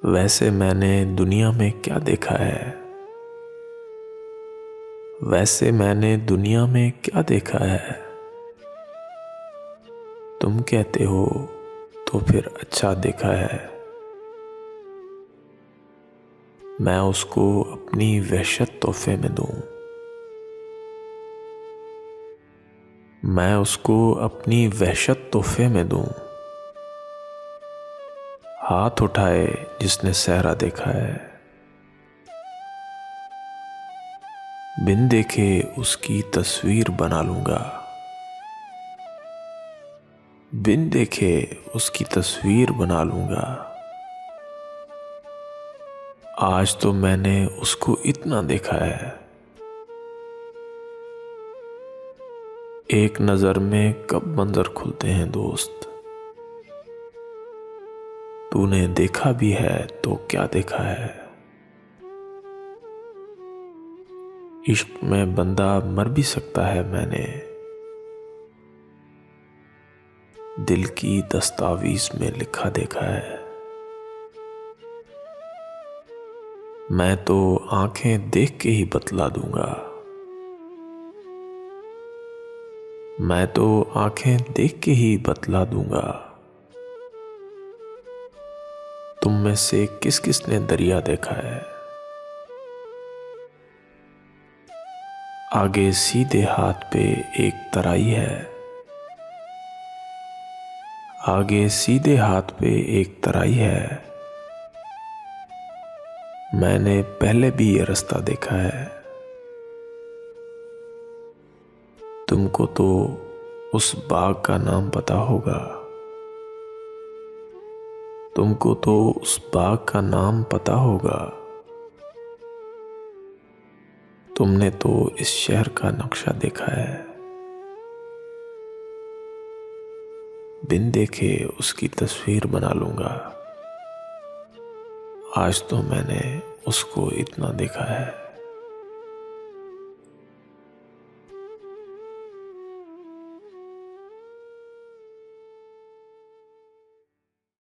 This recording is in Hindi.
वैसे मैंने दुनिया में क्या देखा है। वैसे मैंने दुनिया में क्या देखा है। तुम कहते हो तो फिर अच्छा देखा है। मैं उसको अपनी वहशत तोहफे में दूं। मैं उसको अपनी वहशत तोहफे में दूं। हाथ उठाए जिसने सहरा देखा है। बिन देखे उसकी तस्वीर बना लूंगा। बिन देखे उसकी तस्वीर बना लूंगा। आज तो मैंने उसको इतना देखा है। एक नजर में कब मंजर खुलते हैं दोस्त। तूने देखा भी है तो क्या देखा है। इश्क में बंदा मर भी सकता है। मैंने दिल की दस्तावीज में लिखा देखा है। मैं तो आंखें देख के ही बतला दूंगा। मैं तो आंखें देख के ही बतला दूंगा। तुम में से किस किस ने दरिया देखा है। आगे सीधे हाथ पे एक तराई है। आगे सीधे हाथ पे एक तराई है। मैंने पहले भी ये रास्ता देखा है। तुमको तो उस बाग का नाम पता होगा। तुमको तो उस बाग का नाम पता होगा। तुमने तो इस शहर का नक्शा देखा है। बिन देखे उसकी तस्वीर बना लूंगा। आज तो मैंने उसको इतना देखा है।